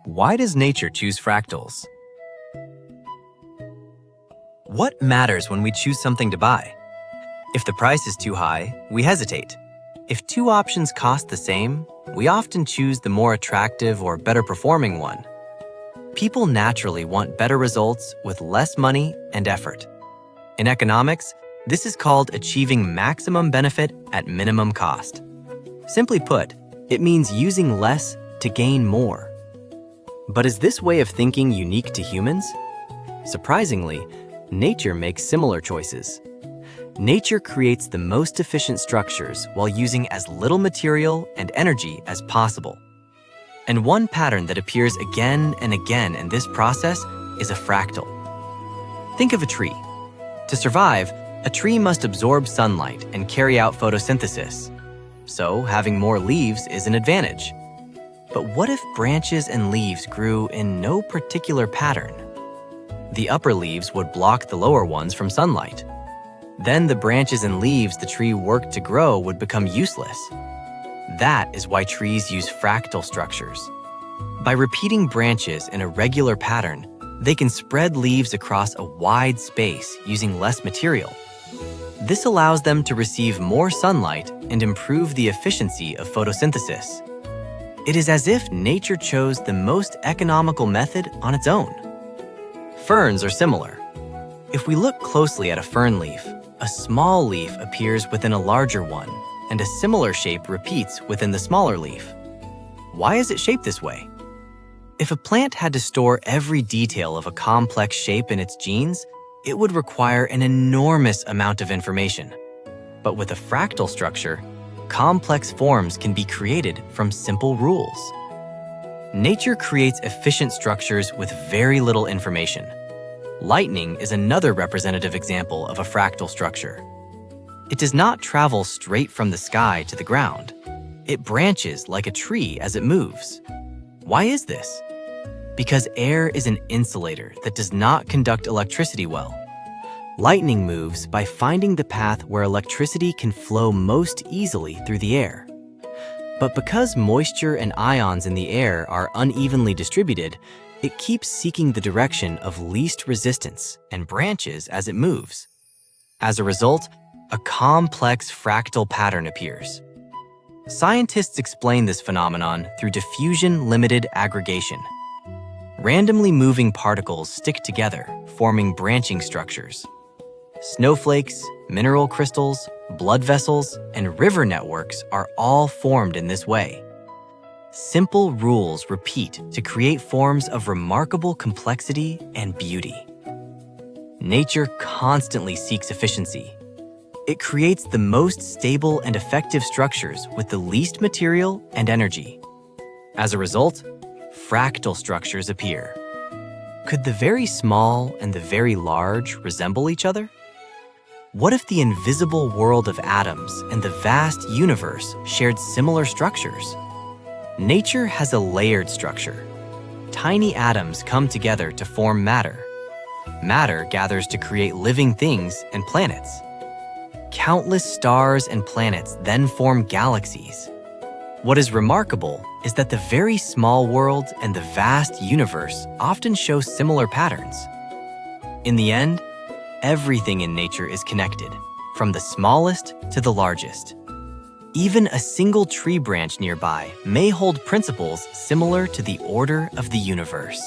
Why does nature choose fractals? What matters when we choose something to buy? If the price is too high, we hesitate. If two options cost the same, we often choose the more attractive or better performing one. People naturally want better results with less money and effort. In economics, this is called achieving maximum benefit at minimum cost. Simply put, it means using less to gain more. But is this way of thinking unique to humans? Surprisingly, nature makes similar choices. Nature creates the most efficient structures while using as little material and energy as possible. And one pattern that appears again and again in this process is a fractal. Think of a tree. To survive, a tree must absorb sunlight and carry out photosynthesis. So, having more leaves is an advantage. But what if branches and leaves grew in no particular pattern? The upper leaves would block the lower ones from sunlight. Then the branches and leaves the tree worked to grow would become useless. That is why trees use fractal structures. By repeating branches in a regular pattern, they can spread leaves across a wide space using less material. This allows them to receive more sunlight and improve the efficiency of photosynthesis. It is as if nature chose the most economical method on its own. Ferns are similar. If we look closely at a fern leaf, a small leaf appears within a larger one, and a similar shape repeats within the smaller leaf. Why is it shaped this way? If a plant had to store every detail of a complex shape in its genes, it would require an enormous amount of information. But with a fractal structure, complex forms can be created from simple rules. Nature creates efficient structures with very little information. Lightning is another representative example of a fractal structure. It does not travel straight from the sky to the ground. It branches like a tree as it moves. Why is this? Because air is an insulator that does not conduct electricity well. Lightning moves by finding the path where electricity can flow most easily through the air. But because moisture and ions in the air are unevenly distributed, it keeps seeking the direction of least resistance and branches as it moves. As a result, a complex fractal pattern appears. Scientists explain this phenomenon through diffusion-limited aggregation. Randomly moving particles stick together, forming branching structures. Snowflakes, mineral crystals, blood vessels, and river networks are all formed in this way. Simple rules repeat to create forms of remarkable complexity and beauty. Nature constantly seeks efficiency. It creates the most stable and effective structures with the least material and energy. As a result, fractal structures appear. Could the very small and the very large resemble each other? What if the invisible world of atoms and the vast universe shared similar structures? Nature has a layered structure. Tiny atoms come together to form matter. Matter gathers to create living things and planets. Countless stars and planets then form galaxies. What is remarkable is that the very small world and the vast universe often show similar patterns. In the end, everything in nature is connected, from the smallest to the largest. Even a single tree branch nearby may hold principles similar to the order of the universe.